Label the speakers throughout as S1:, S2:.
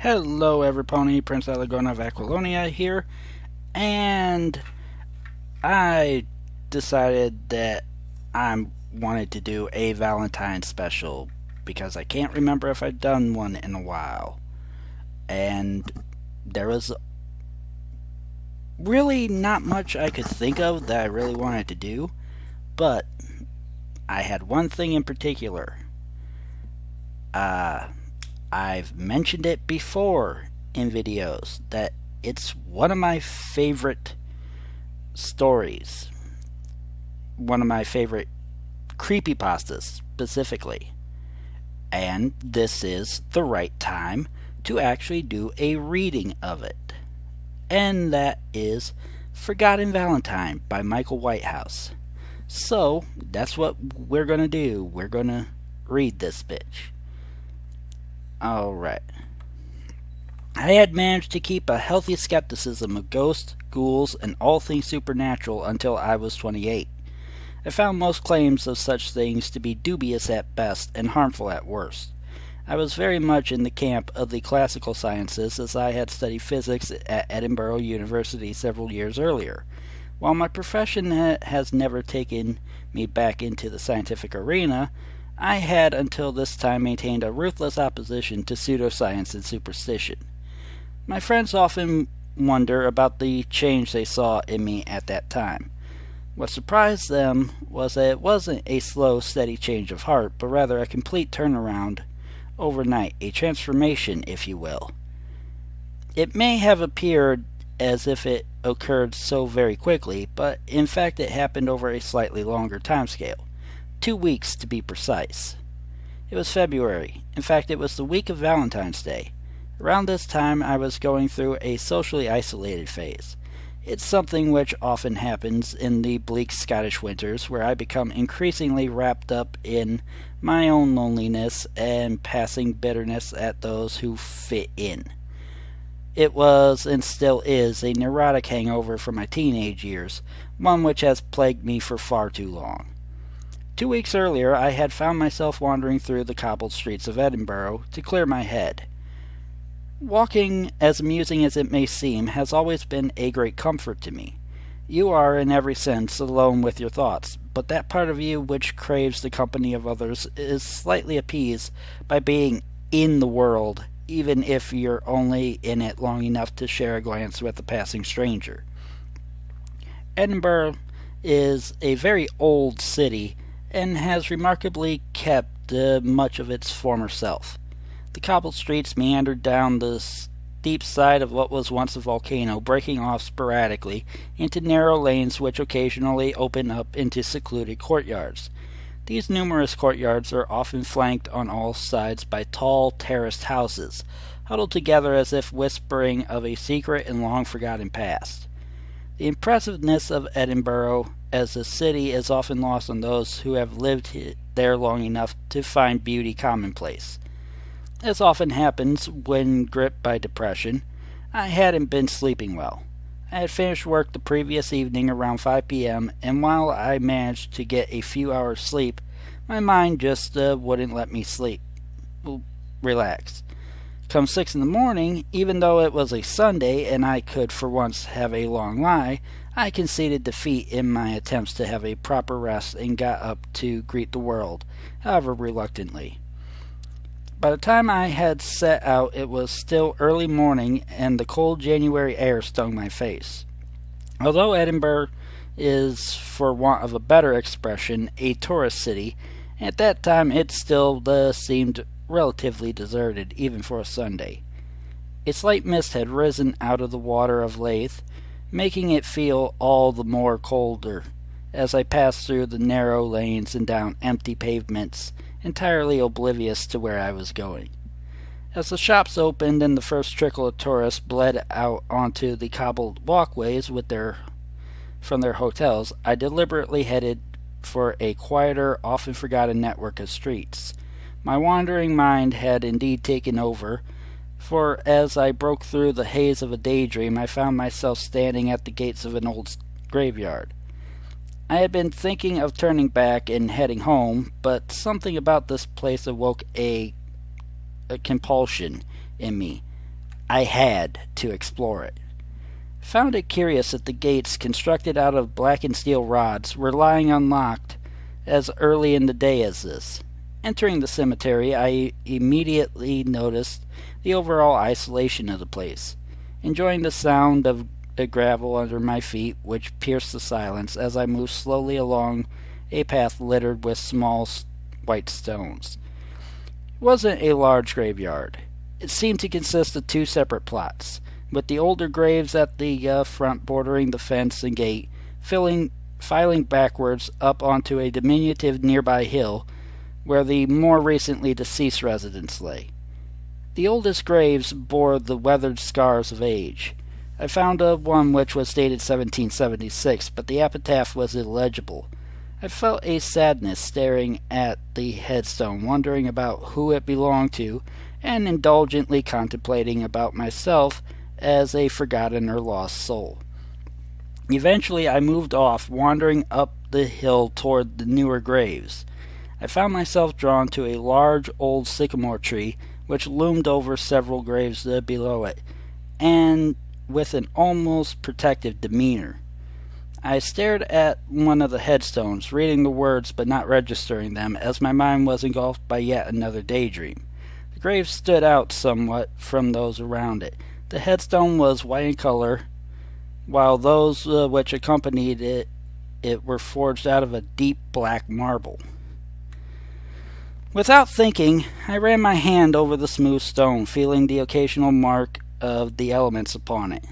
S1: Hello, everypony. Prince Alagona of Aquilonia here, and I decided that I wanted to do a Valentine special because I can't remember if I've done one in a while, and there was really not much I could think of that I really wanted to do, but I had one thing in particular. I've mentioned it before in videos that it's one of my favorite stories. One of my favorite creepypastas specifically. And this is the right time to actually do a reading of it. And that is Forgotten Valentine by Michael Whitehouse. So, that's what we're going to do. We're going to read this bitch. Alright. I had managed to keep a healthy skepticism of ghosts, ghouls, and all things supernatural until I was 28. I found most claims of such things to be dubious at best and harmful at worst. I was very much in the camp of the classical sciences as I had studied physics at Edinburgh University several years earlier. While my profession has never taken me back into the scientific arena, I had until this time maintained a ruthless opposition to pseudoscience and superstition. My friends often wonder about the change they saw in me at that time. What surprised them was that it wasn't a slow, steady change of heart, but rather a complete turnaround overnight, a transformation, if you will. It may have appeared as if it occurred so very quickly, but in fact it happened over a slightly longer time scale. 2 weeks to be precise. It was February. In fact, it was the week of Valentine's Day. Around this time, I was going through a socially isolated phase. It's something which often happens in the bleak Scottish winters, where I become increasingly wrapped up in my own loneliness and passing bitterness at those who fit in. It was, and still is, a neurotic hangover from my teenage years, one which has plagued me for far too long. 2 weeks earlier, I had found myself wandering through the cobbled streets of Edinburgh to clear my head. Walking, as amusing as it may seem, has always been a great comfort to me. You are, in every sense, alone with your thoughts, but that part of you which craves the company of others is slightly appeased by being in the world, even if you're only in it long enough to share a glance with a passing stranger. Edinburgh is a very old city, and has remarkably kept much of its former self. The cobbled streets meandered down the steep side of what was once a volcano, breaking off sporadically into narrow lanes which occasionally open up into secluded courtyards. These numerous courtyards are often flanked on all sides by tall, terraced houses, huddled together as if whispering of a secret and long-forgotten past. The impressiveness of Edinburgh as a city is often lost on those who have lived there long enough to find beauty commonplace. As often happens when gripped by depression, I hadn't been sleeping well. I had finished work the previous evening around 5 p.m., and while I managed to get a few hours sleep, my mind just wouldn't let me relax. Come 6 in the morning, even though it was a Sunday and I could for once have a long lie, I conceded defeat in my attempts to have a proper rest and got up to greet the world, however reluctantly. By the time I had set out, it was still early morning and the cold January air stung my face. Although Edinburgh is, for want of a better expression, a tourist city, at that time it still seemed relatively deserted, even for a Sunday. A slight mist had risen out of the water of Leith, making it feel all the more colder as I passed through the narrow lanes and down empty pavements, entirely oblivious to where I was going. As the shops opened and the first trickle of tourists bled out onto the cobbled walkways from their hotels, I deliberately headed for a quieter, often forgotten network of streets. My wandering mind had indeed taken over, for as I broke through the haze of a daydream, I found myself standing at the gates of an old graveyard. I had been thinking of turning back and heading home, but something about this place awoke a compulsion in me. I had to explore it. Found it curious that the gates, constructed out of blackened steel rods, were lying unlocked as early in the day as this. Entering the cemetery, I immediately noticed the overall isolation of the place, enjoying the sound of the gravel under my feet, which pierced the silence as I moved slowly along a path littered with small white stones. It wasn't a large graveyard. It seemed to consist of two separate plots, with the older graves at the front bordering the fence and gate, filing backwards up onto a diminutive nearby hill where the more recently deceased residents lay. The oldest graves bore the weathered scars of age. I found one which was dated 1776, but the epitaph was illegible. I felt a sadness staring at the headstone, wondering about who it belonged to, and indulgently contemplating about myself as a forgotten or lost soul. Eventually I moved off, wandering up the hill toward the newer graves. I found myself drawn to a large old sycamore tree which loomed over several graves below it, and with an almost protective demeanor. I stared at one of the headstones, reading the words but not registering them, as my mind was engulfed by yet another daydream. The grave stood out somewhat from those around it. The headstone was white in color, while those which accompanied it were forged out of a deep black marble. Without thinking, I ran my hand over the smooth stone, feeling the occasional mark of the elements upon it.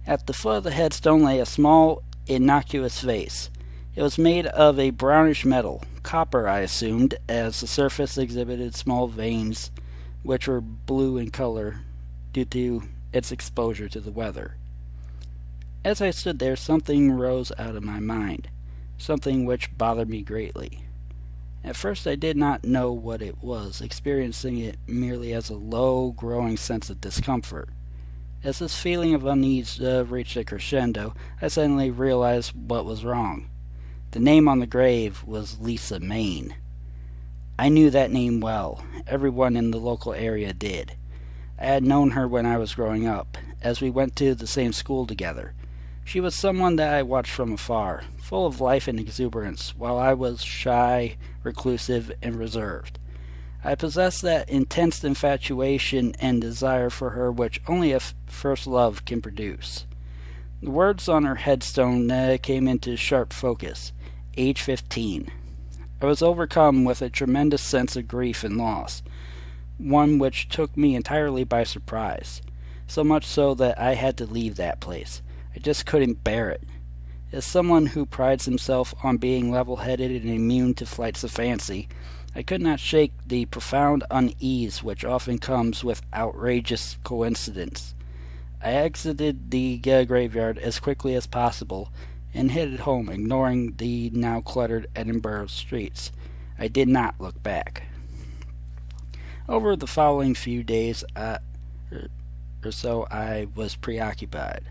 S1: At the foot of the headstone lay a small, innocuous vase. It was made of a brownish metal, copper I assumed, as the surface exhibited small veins which were blue in color due to its exposure to the weather. As I stood there, something rose out of my mind, something which bothered me greatly. At first I did not know what it was, experiencing it merely as a low, growing sense of discomfort. As this feeling of unease reached a crescendo, I suddenly realized what was wrong. The name on the grave was Lisa Maine. I knew that name well. Everyone in the local area did. I had known her when I was growing up, as we went to the same school together. She was someone that I watched from afar, full of life and exuberance, while I was shy, reclusive, and reserved. I possessed that intense infatuation and desire for her which only a first love can produce. The words on her headstone came into sharp focus. Age 15. I was overcome with a tremendous sense of grief and loss, one which took me entirely by surprise, so much so that I had to leave that place. I just couldn't bear it. As someone who prides himself on being level-headed and immune to flights of fancy, I could not shake the profound unease which often comes with outrageous coincidence. I exited the graveyard as quickly as possible and headed home, ignoring the now cluttered Edinburgh streets. I did not look back. Over the following few days or so I was preoccupied.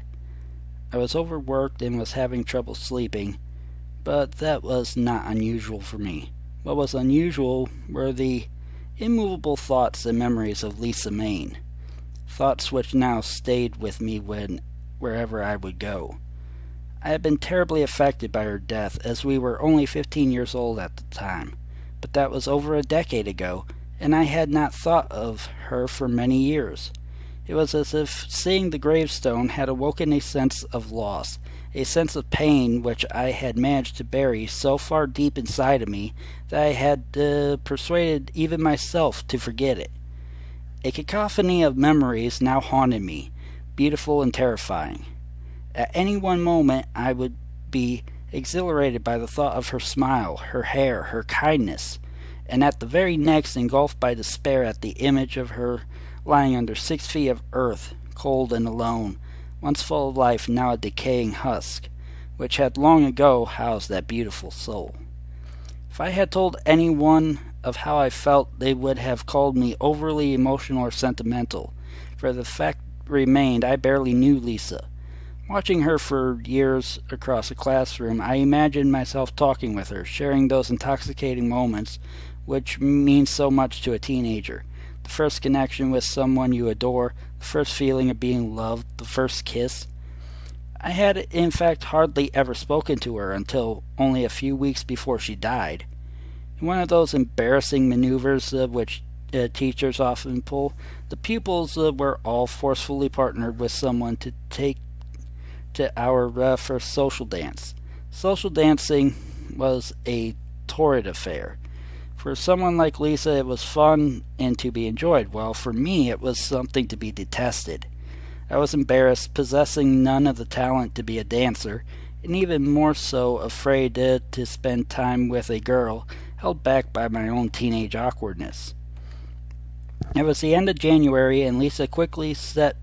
S1: I was overworked and was having trouble sleeping, but that was not unusual for me. What was unusual were the immovable thoughts and memories of Lisa Maine, thoughts which now stayed with me wherever I would go. I had been terribly affected by her death, as we were only 15 years old at the time, but that was over a decade ago, and I had not thought of her for many years. It was as if seeing the gravestone had awoken a sense of loss, a sense of pain which I had managed to bury so far deep inside of me that I had persuaded even myself to forget it. A cacophony of memories now haunted me, beautiful and terrifying. At any one moment I would be exhilarated by the thought of her smile, her hair, her kindness, and at the very next engulfed by despair at the image of her lying under 6 feet of earth, cold and alone, once full of life, now a decaying husk, which had long ago housed that beautiful soul. If I had told anyone of how I felt, they would have called me overly emotional or sentimental, for the fact remained I barely knew Lisa. Watching her for years across a classroom, I imagined myself talking with her, sharing those intoxicating moments which mean so much to a teenager. The the first connection with someone you adore, the first feeling of being loved, the first kiss. I had, in fact, hardly ever spoken to her until only a few weeks before she died. In one of those embarrassing maneuvers which teachers often pull, the pupils were all forcefully partnered with someone to take to our first social dance. Social dancing was a torrid affair. For someone like Lisa, it was fun and to be enjoyed, while for me it was something to be detested. I was embarrassed, possessing none of the talent to be a dancer, and even more so afraid to spend time with a girl, held back by my own teenage awkwardness. It was the end of January, and Lisa quickly set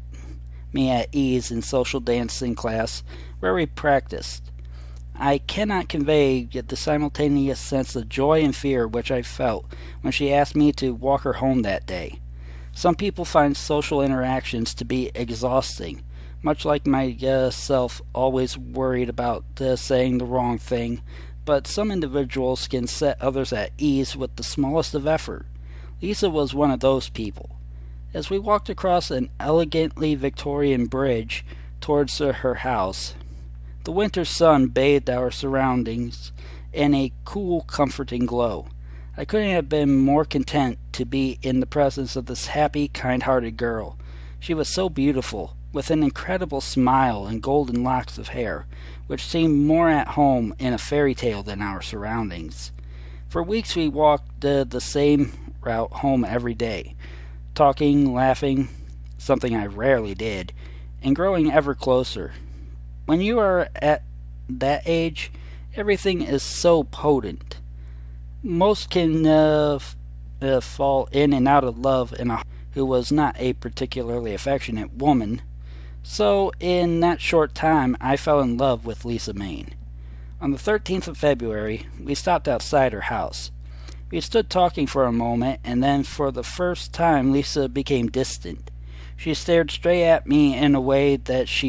S1: me at ease in social dancing class, where we practiced. I cannot convey yet the simultaneous sense of joy and fear which I felt when she asked me to walk her home that day. Some people find social interactions to be exhausting, much like myself, always worried about saying the wrong thing, but some individuals can set others at ease with the smallest of effort. Lisa was one of those people. As we walked across an elegantly Victorian bridge towards her house, the winter sun bathed our surroundings in a cool, comforting glow. I couldn't have been more content to be in the presence of this happy, kind-hearted girl. She was so beautiful, with an incredible smile and golden locks of hair, which seemed more at home in a fairy tale than our surroundings. For weeks we walked the same route home every day, talking, laughing, something I rarely did, and growing ever closer. When you are at that age, everything is so potent. Most can fall in and out of love in a who was not a particularly affectionate woman. So, in that short time, I fell in love with Lisa Main. On the 13th of February, we stopped outside her house. We stood talking for a moment, and then for the first time Lisa became distant. She stared straight at me in a way that she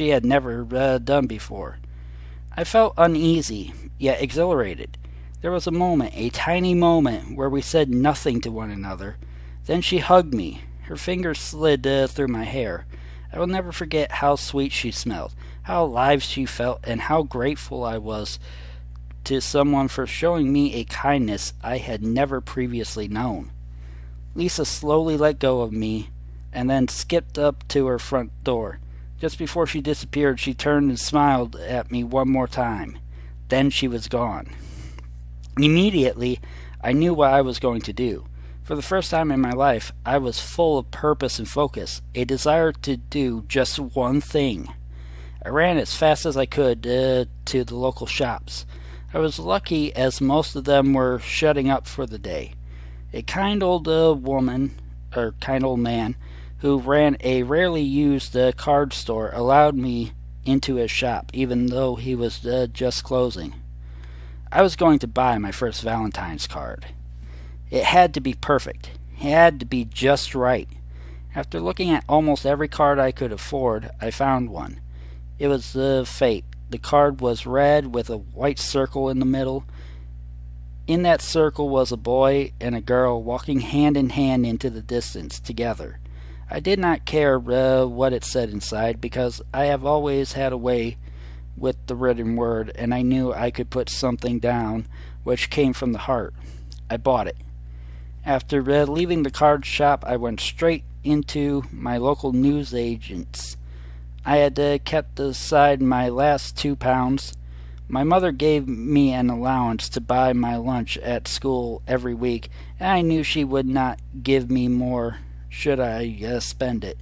S1: had never done before. I felt uneasy, yet exhilarated. There was a moment, a tiny moment, where we said nothing to one another. Then she hugged me. Her fingers slid through my hair. I will never forget how sweet she smelled, how alive she felt, and how grateful I was to someone for showing me a kindness I had never previously known. Lisa slowly let go of me, and then skipped up to her front door. Just before she disappeared, she turned and smiled at me one more time. Then she was gone. Immediately, I knew what I was going to do. For the first time in my life, I was full of purpose and focus, a desire to do just one thing. I ran as fast as I could to the local shops. I was lucky, as most of them were shutting up for the day. A kind old man, who ran a rarely used card store, allowed me into his shop, even though he was just closing. I was going to buy my first Valentine's card. It had to be perfect. It had to be just right. After looking at almost every card I could afford, I found one. It was fate. The card was red with a white circle in the middle. In that circle was a boy and a girl walking hand in hand into the distance together. I did not care what it said inside, because I have always had a way with the written word, and I knew I could put something down which came from the heart. I bought it. After leaving the card shop, I went straight into my local newsagent's. I had kept aside my last £2. My mother gave me an allowance to buy my lunch at school every week, and I knew she would not give me more should I spend it.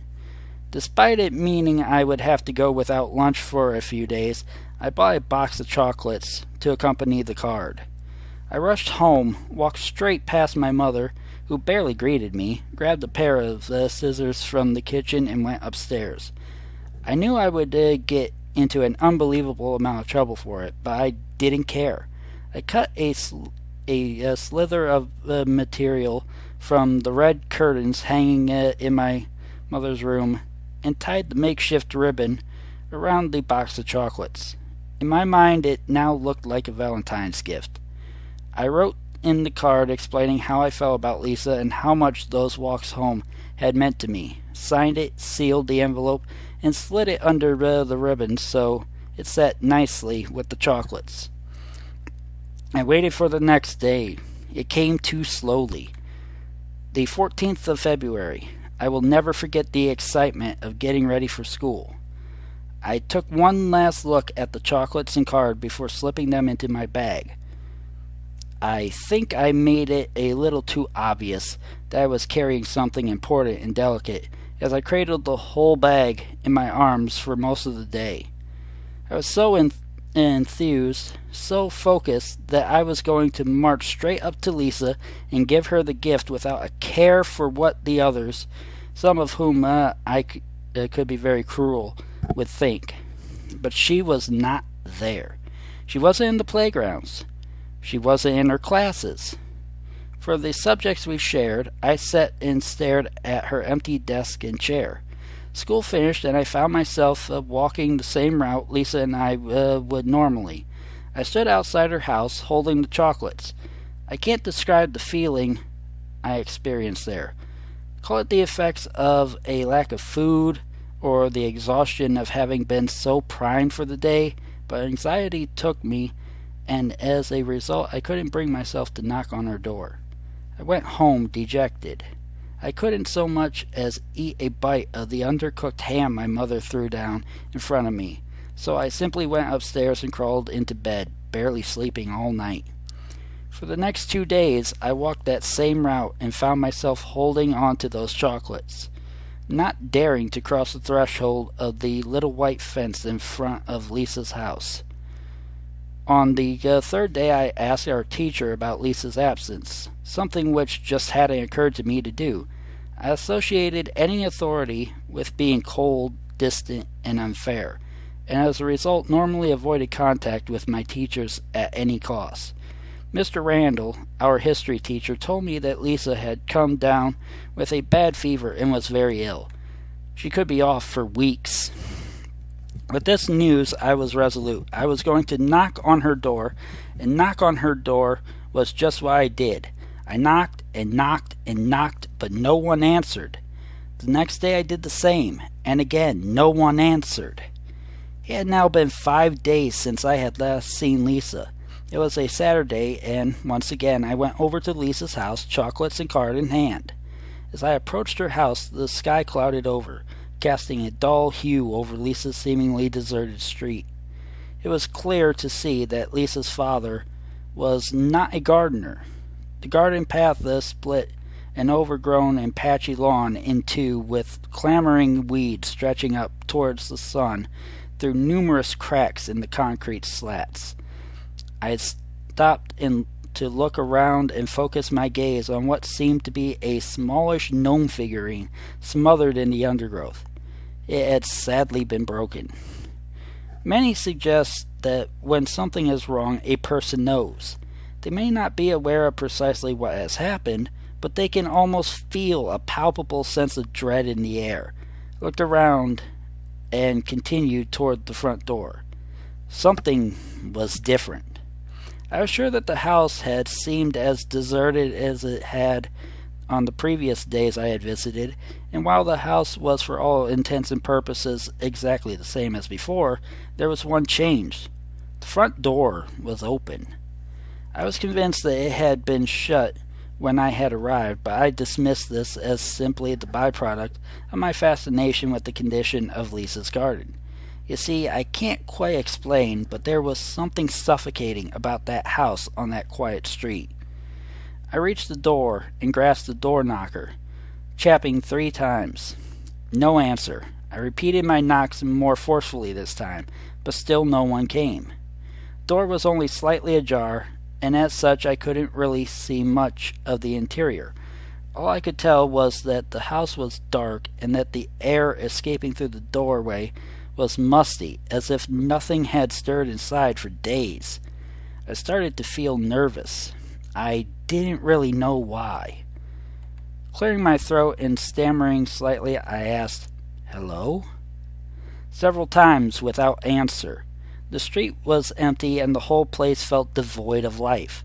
S1: Despite it meaning I would have to go without lunch for a few days, I bought a box of chocolates to accompany the card. I rushed home, walked straight past my mother, who barely greeted me, grabbed a pair of scissors from the kitchen, and went upstairs. I knew I would get into an unbelievable amount of trouble for it, but I didn't care. I cut a slither of material from the red curtains hanging in my mother's room, and tied the makeshift ribbon around the box of chocolates. In my mind, it now looked like a Valentine's gift. I wrote in the card explaining how I felt about Lisa and how much those walks home had meant to me, signed it, sealed the envelope, and slid it under the ribbon so it sat nicely with the chocolates. I waited for the next day. It came too slowly. The 14th of February. I will never forget the excitement of getting ready for school. I took one last look at the chocolates and card before slipping them into my bag. I think I made it a little too obvious that I was carrying something important and delicate, as I cradled the whole bag in my arms for most of the day. I was so enthused, so focused, that I was going to march straight up to Lisa and give her the gift without a care for what the others, some of whom could be very cruel, would think. But she was not there. She wasn't in the playgrounds. She wasn't in her classes. For the subjects we shared, I sat and stared at her empty desk and chair. School finished, and I found myself walking the same route Lisa and I would normally. I stood outside her house, holding the chocolates. I can't describe the feeling I experienced there. Call it the effects of a lack of food, or the exhaustion of having been so primed for the day, but anxiety took me, and as a result I couldn't bring myself to knock on her door. I went home dejected. I couldn't so much as eat a bite of the undercooked ham my mother threw down in front of me, so I simply went upstairs and crawled into bed, barely sleeping all night. For the next 2 days I walked that same route and found myself holding on to those chocolates, not daring to cross the threshold of the little white fence in front of Lisa's house. On the third day I asked our teacher about Lisa's absence, something which just hadn't occurred to me to do. I associated any authority with being cold, distant, and unfair, and as a result normally avoided contact with my teachers at any cost. Mr. Randall, our history teacher, told me that Lisa had come down with a bad fever and was very ill. She could be off for weeks. With this news, I was resolute. I was going to knock on her door, and knock on her door was just what I did. I knocked and knocked and knocked, but no one answered. The next day I did the same, and again no one answered. It had now been 5 days since I had last seen Lisa. It was a Saturday, and once again I went over to Lisa's house, chocolates and card in hand. As I approached her house, the sky clouded over, casting a dull hue over Lisa's seemingly deserted street. It was clear to see that Lisa's father was not a gardener. The garden path split an overgrown and patchy lawn in two, with clambering weeds stretching up towards the sun through numerous cracks in the concrete slats. I had stopped to look around and focus my gaze on what seemed to be a smallish gnome figurine smothered in the undergrowth. It had sadly been broken. Many suggest that when something is wrong, a person knows. They may not be aware of precisely what has happened, but they can almost feel a palpable sense of dread in the air. I looked around and continued toward the front door. Something was different. I was sure that the house had seemed as deserted as it had on the previous days I had visited, and while the house was for all intents and purposes exactly the same as before, there was one change. The front door was open. I was convinced that it had been shut when I had arrived, but I dismissed this as simply the byproduct of my fascination with the condition of Lisa's garden. You see, I can't quite explain, but there was something suffocating about that house on that quiet street. I reached the door and grasped the door knocker, chapping 3 times. No answer. I repeated my knocks more forcefully this time, but still no one came. The door was only slightly ajar, and as such I couldn't really see much of the interior. All I could tell was that the house was dark and that the air escaping through the doorway was musty, as if nothing had stirred inside for days. I started to feel nervous. I didn't really know why. Clearing my throat and stammering slightly, I asked, "Hello?" Several times without answer. The street was empty and the whole place felt devoid of life.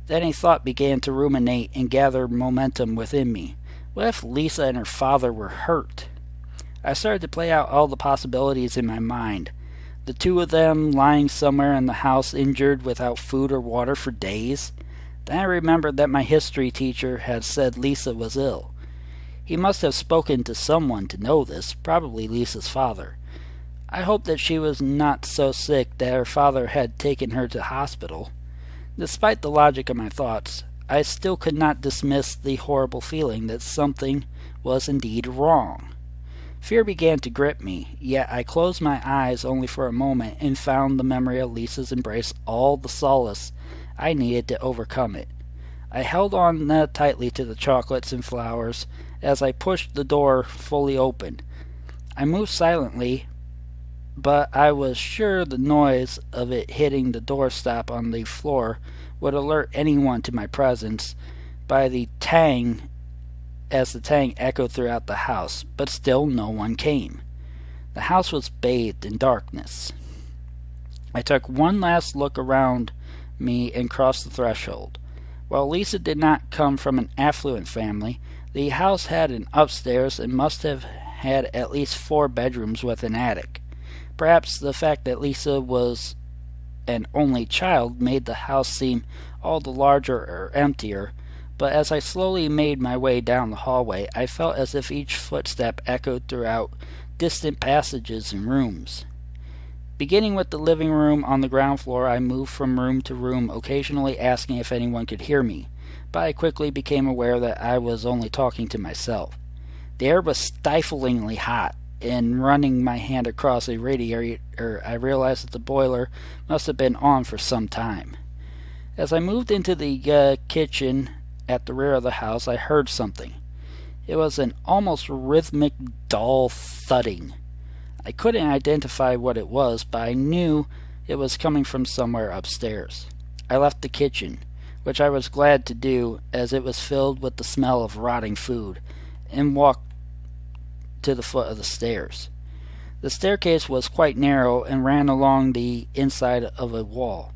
S1: Then a thought began to ruminate and gather momentum within me. What if Lisa and her father were hurt? I started to play out all the possibilities in my mind. The two of them lying somewhere in the house injured without food or water for days. Then I remembered that my history teacher had said Lisa was ill. He must have spoken to someone to know this, probably Lisa's father. I hoped that she was not so sick that her father had taken her to hospital. Despite the logic of my thoughts, I still could not dismiss the horrible feeling that something was indeed wrong. Fear began to grip me, yet I closed my eyes only for a moment and found the memory of Lisa's embrace all the solace I needed to overcome it. I held on tightly to the chocolates and flowers as I pushed the door fully open. I moved silently, but I was sure the noise of it hitting the doorstop on the floor would alert anyone to my presence by the tang as the tang echoed throughout the house, but still no one came. The house was bathed in darkness. I took one last look around me and crossed the threshold. While Lisa did not come from an affluent family, the house had an upstairs and must have had at least 4 bedrooms with an attic. Perhaps the fact that Lisa was an only child made the house seem all the larger or emptier, but as I slowly made my way down the hallway, I felt as if each footstep echoed throughout distant passages and rooms. Beginning with the living room on the ground floor, I moved from room to room, occasionally asking if anyone could hear me, but I quickly became aware that I was only talking to myself. The air was stiflingly hot, and running my hand across a radiator, I realized that the boiler must have been on for some time. As I moved into the kitchen at the rear of the house, I heard something. It was an almost rhythmic, dull thudding. I couldn't identify what it was, but I knew it was coming from somewhere upstairs. I left the kitchen, which I was glad to do, as it was filled with the smell of rotting food, and walked to the foot of the stairs. The staircase was quite narrow and ran along the inside of a wall.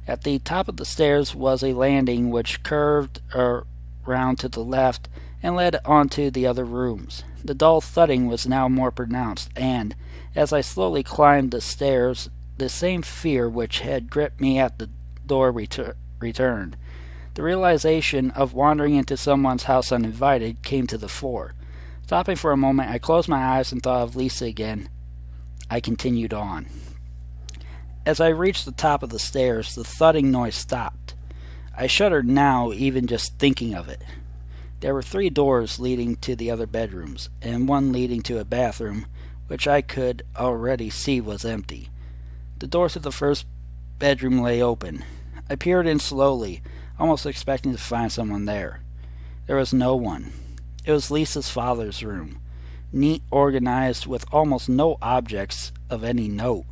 S1: At the top of the stairs was a landing which curved around to the left and led onto the other rooms. The dull thudding was now more pronounced, and, as I slowly climbed the stairs, the same fear which had gripped me at the door returned. The realization of wandering into someone's house uninvited came to the fore. Stopping for a moment, I closed my eyes and thought of Lisa again. I continued on. As I reached the top of the stairs, the thudding noise stopped. I shuddered now, even just thinking of it. There were 3 doors leading to the other bedrooms, and one leading to a bathroom, which I could already see was empty. The door to the first bedroom lay open. I peered in slowly, almost expecting to find someone there. There was no one. It was Lisa's father's room, neat, organized, with almost no objects of any note.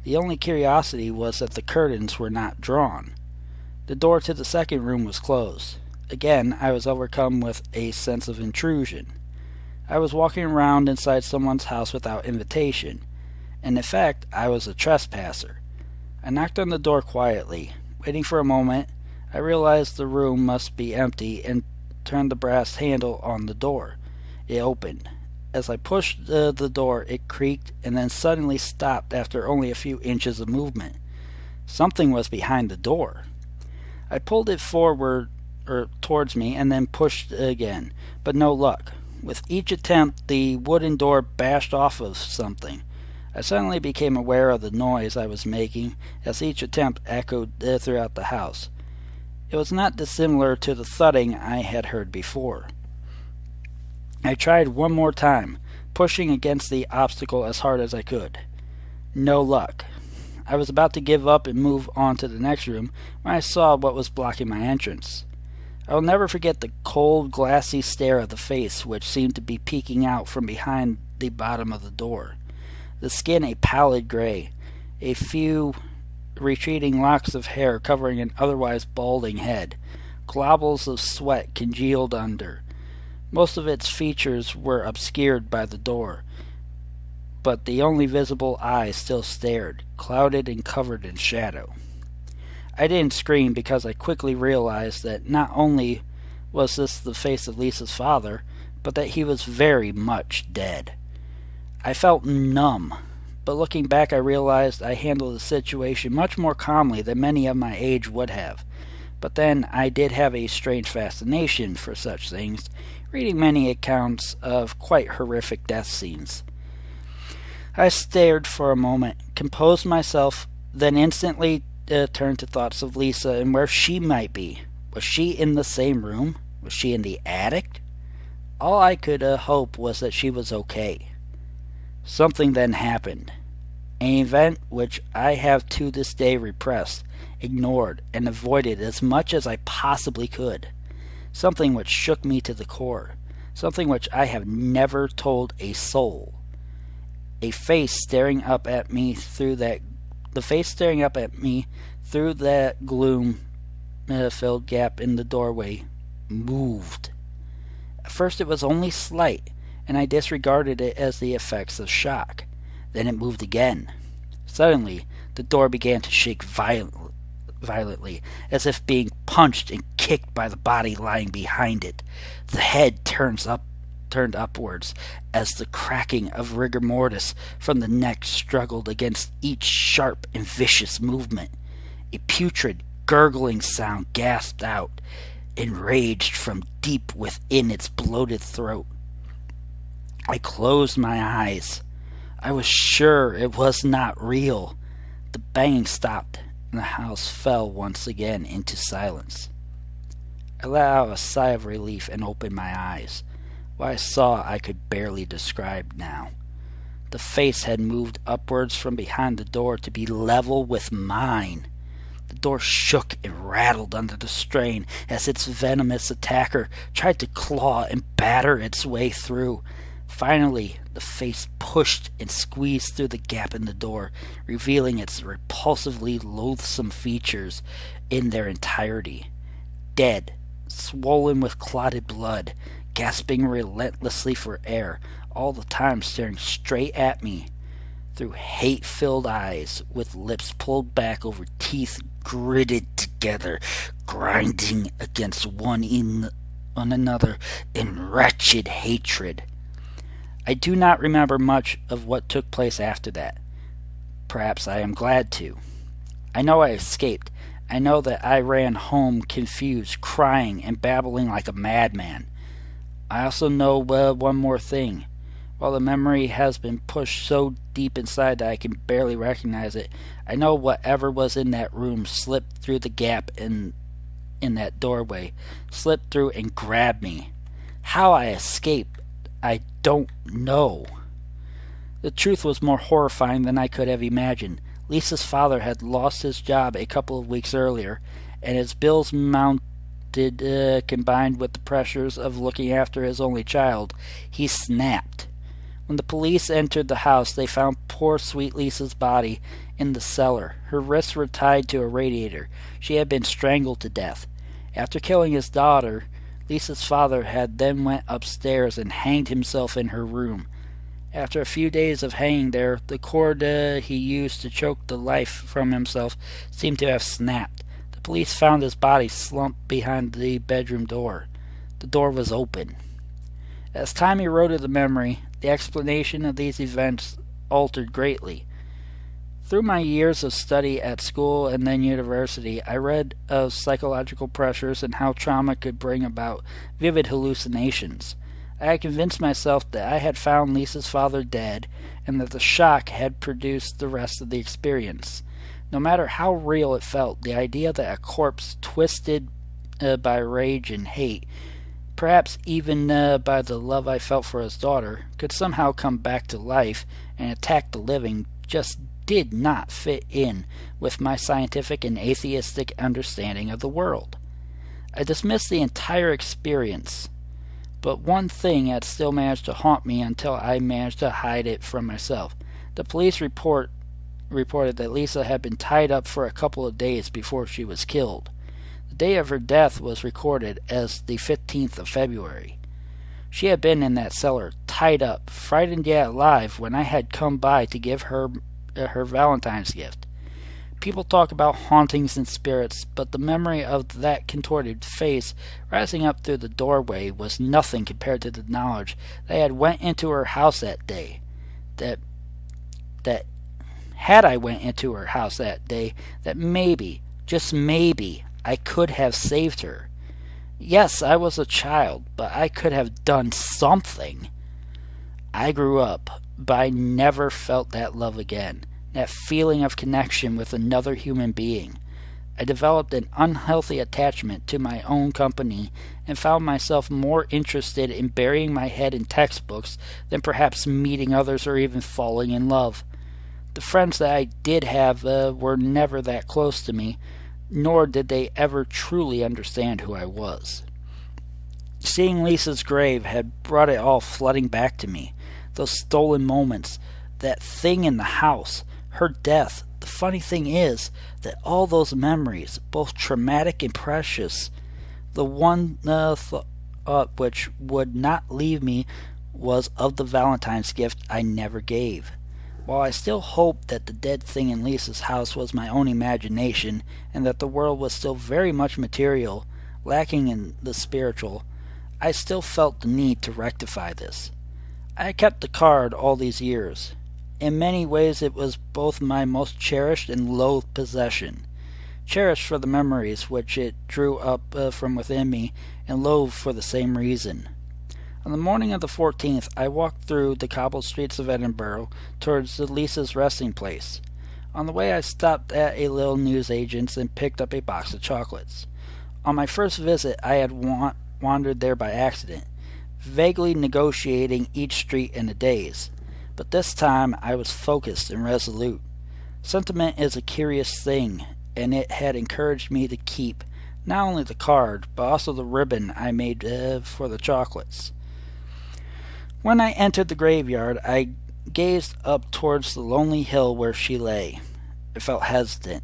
S1: The only curiosity was that the curtains were not drawn. The door to the second room was closed. Again, I was overcome with a sense of intrusion. I was walking around inside someone's house without invitation, and in fact, I was a trespasser. I knocked on the door quietly. Waiting for a moment, I realized the room must be empty and turned the brass handle on the door. It opened. As I pushed the door, it creaked and then suddenly stopped after only a few inches of movement. Something was behind the door. I pulled it forward towards me and then pushed again, but no luck. With each attempt, the wooden door bashed off of something. I suddenly became aware of the noise I was making as each attempt echoed throughout the house. It was not dissimilar to the thudding I had heard before. I tried one more time, pushing against the obstacle as hard as I could. No luck. I was about to give up and move on to the next room when I saw what was blocking my entrance. I will never forget the cold, glassy stare of the face which seemed to be peeking out from behind the bottom of the door. The skin a pallid gray, a few retreating locks of hair covering an otherwise balding head, globbles of sweat congealed under. Most of its features were obscured by the door, but the only visible eye still stared, clouded and covered in shadow. I didn't scream because I quickly realized that not only was this the face of Lisa's father, but that he was very much dead. I felt numb, but looking back I realized I handled the situation much more calmly than many of my age would have. But then I did have a strange fascination for such things, reading many accounts of quite horrific death scenes. I stared for a moment, composed myself, then instantly turned to thoughts of Lisa and where she might be. Was she in the same room? Was she in the attic? All I could hope was that she was okay. Something then happened. An event which I have to this day repressed, ignored, and avoided as much as I possibly could. Something which shook me to the core. Something which I have never told a soul. A face staring up at me through that gloom-filled gap in the doorway moved. At first it was only slight, and I disregarded it as the effects of shock. Then it moved again. Suddenly, the door began to shake violently, as if being punched and kicked by the body lying behind it. The head turned upwards, as the cracking of rigor mortis from the neck struggled against each sharp and vicious movement. A putrid, gurgling sound gasped out, enraged from deep within its bloated throat. I closed my eyes. I was sure it was not real. The banging stopped, and the house fell once again into silence. I let out a sigh of relief and opened my eyes. What I saw I could barely describe now. The face had moved upwards from behind the door to be level with mine. The door shook and rattled under the strain as its venomous attacker tried to claw and batter its way through. Finally, the face pushed and squeezed through the gap in the door, revealing its repulsively loathsome features in their entirety. Dead, swollen with clotted blood, gasping relentlessly for air, all the time staring straight at me through hate-filled eyes, with lips pulled back over teeth gritted together, grinding against one another in wretched hatred. I do not remember much of what took place after that. Perhaps I am glad to. I know I escaped. I know that I ran home confused, crying and babbling like a madman. I also know one more thing. While the memory has been pushed so deep inside that I can barely recognize it, I know whatever was in that room slipped through the gap in that doorway, slipped through and grabbed me. How I escaped, I don't know. The truth was more horrifying than I could have imagined. Lisa's father had lost his job a couple of weeks earlier, and his bills mounted, combined with the pressures of looking after his only child. He snapped. When the police entered the house, they found poor sweet Lisa's body in the cellar. Her wrists were tied to a radiator. She had been strangled to death. After killing his daughter, Lisa's father had then went upstairs and hanged himself in her room. After a few days of hanging there, the cord he used to choke the life from himself seemed to have snapped. The police found his body slumped behind the bedroom door. The door was open. As time eroded the memory, the explanation of these events altered greatly. Through my years of study at school and then university, I read of psychological pressures and how trauma could bring about vivid hallucinations. I had convinced myself that I had found Lisa's father dead and that the shock had produced the rest of the experience. No matter how real it felt, the idea that a corpse twisted by rage and hate, perhaps even by the love I felt for his daughter, could somehow come back to life and attack the living just did not fit in with my scientific and atheistic understanding of the world. I dismissed the entire experience, but one thing had still managed to haunt me until I managed to hide it from myself. The police reported that Lisa had been tied up for a couple of days before she was killed. The day of her death was recorded as the 15th of February. She had been in that cellar, tied up, frightened yet alive, when I had come by to give her Valentine's gift. People talk about hauntings and spirits, but the memory of that contorted face rising up through the doorway was nothing compared to the knowledge that I had went into her house that day. That had I went into her house that day, that maybe, just maybe, I could have saved her. Yes, I was a child, but I could have done something. I grew up, but I never felt that love again, that feeling of connection with another human being. I developed an unhealthy attachment to my own company and found myself more interested in burying my head in textbooks than perhaps meeting others or even falling in love. The friends that I did have were never that close to me, nor did they ever truly understand who I was. Seeing Lisa's grave had brought it all flooding back to me. Those stolen moments, that thing in the house, her death. The funny thing is that all those memories, both traumatic and precious, the one thought which would not leave me was of the Valentine's gift I never gave. While I still hoped that the dead thing in Lisa's house was my own imagination, and that the world was still very much material, lacking in the spiritual, I still felt the need to rectify this. I kept the card all these years. In many ways it was both my most cherished and loathed possession. Cherished for the memories which it drew up from within me, and loathed for the same reason. On the morning of the 14th, I walked through the cobbled streets of Edinburgh towards Lisa's resting place. On the way I stopped at a little newsagent's and picked up a box of chocolates. On my first visit I had wandered there by accident, vaguely negotiating each street in a daze. But this time I was focused and resolute. Sentiment is a curious thing, and it had encouraged me to keep not only the card, but also the ribbon I made for the chocolates. When I entered the graveyard, I gazed up towards the lonely hill where she lay. I felt hesitant.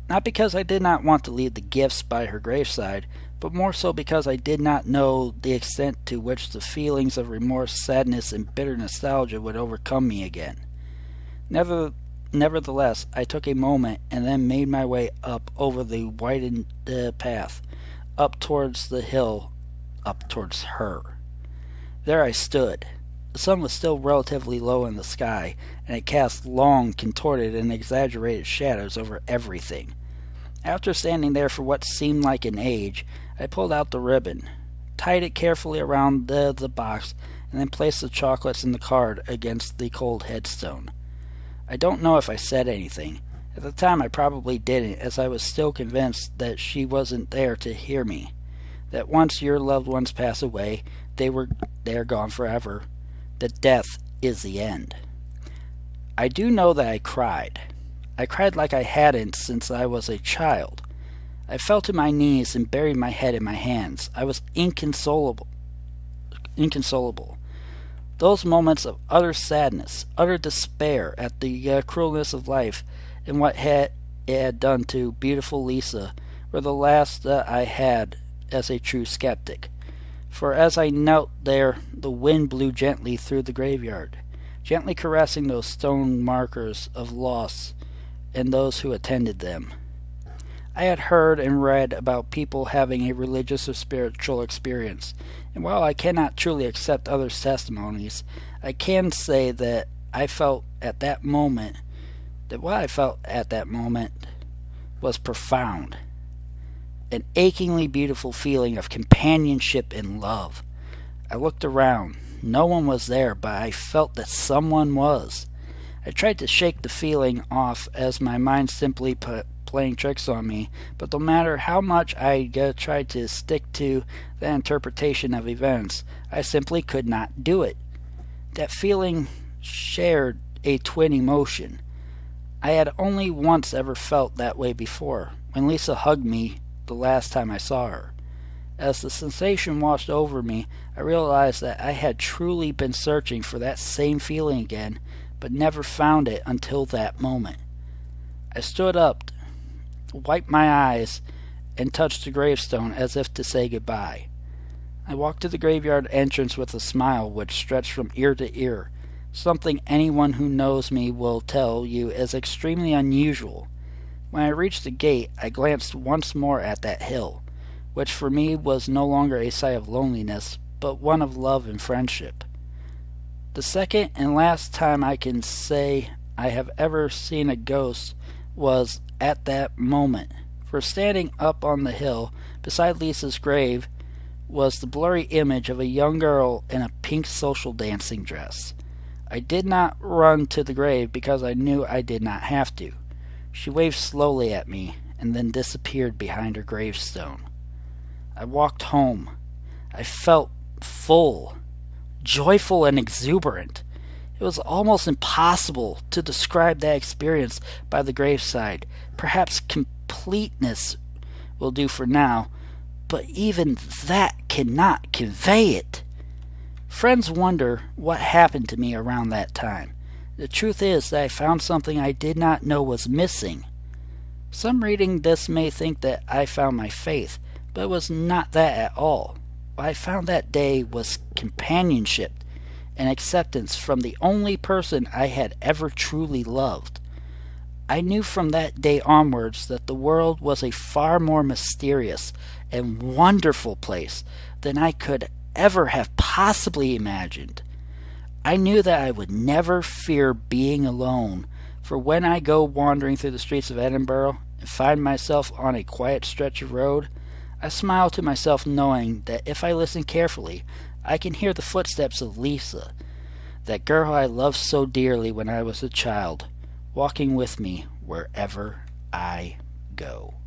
S1: Not because I did not want to leave the gifts by her graveside, but more so because I did not know the extent to which the feelings of remorse, sadness, and bitter nostalgia would overcome me again. Nevertheless, I took a moment and then made my way up over the widened path, up towards the hill, up towards her. There I stood. The sun was still relatively low in the sky, and it cast long, contorted, and exaggerated shadows over everything. After standing there for what seemed like an age, I pulled out the ribbon, tied it carefully around the box, and then placed the chocolates and the card against the cold headstone. I don't know if I said anything. At the time I probably didn't, as I was still convinced that she wasn't there to hear me. That once your loved ones pass away, they are gone forever. That death is the end. I do know that I cried. I cried like I hadn't since I was a child. I fell to my knees and buried my head in my hands. I was inconsolable. Those moments of utter sadness, utter despair at the cruelness of life and what it had done to beautiful Lisa were the last I had as a true skeptic. For as I knelt there, the wind blew gently through the graveyard, gently caressing those stone markers of loss and those who attended them. I had heard and read about people having a religious or spiritual experience, and while I cannot truly accept others' testimonies, I can say that what I felt at that moment was profound. An achingly beautiful feeling of companionship and love. I looked around. No one was there, but I felt that someone was. I tried to shake the feeling off as my mind simply playing tricks on me, but no matter how much I tried to stick to that interpretation of events, I simply could not do it. That feeling shared a twin emotion. I had only once ever felt that way before, when Lisa hugged me the last time I saw her. As the sensation washed over me, I realized that I had truly been searching for that same feeling again, but never found it until that moment. I stood up, wiped my eyes, and touched the gravestone as if to say goodbye. I walked to the graveyard entrance with a smile which stretched from ear to ear, something anyone who knows me will tell you is extremely unusual. When I reached the gate, I glanced once more at that hill, which for me was no longer a sight of loneliness, but one of love and friendship. The second and last time I can say I have ever seen a ghost was at that moment, for standing up on the hill beside Lisa's grave was the blurry image of a young girl in a pink social dancing dress. I did not run to the grave because I knew I did not have to. She waved slowly at me and then disappeared behind her gravestone. I walked home. I felt full, joyful, and exuberant. It was almost impossible to describe that experience by the graveside. Perhaps completeness will do for now, but even that cannot convey it. Friends wonder what happened to me around that time. The truth is that I found something I did not know was missing. Some reading this may think that I found my faith, but it was not that at all. What I found that day was companionship and acceptance from the only person I had ever truly loved. I knew from that day onwards that the world was a far more mysterious and wonderful place than I could ever have possibly imagined. I knew that I would never fear being alone, for when I go wandering through the streets of Edinburgh and find myself on a quiet stretch of road, I smile to myself knowing that if I listen carefully, I can hear the footsteps of Lisa, that girl I loved so dearly when I was a child, walking with me wherever I go.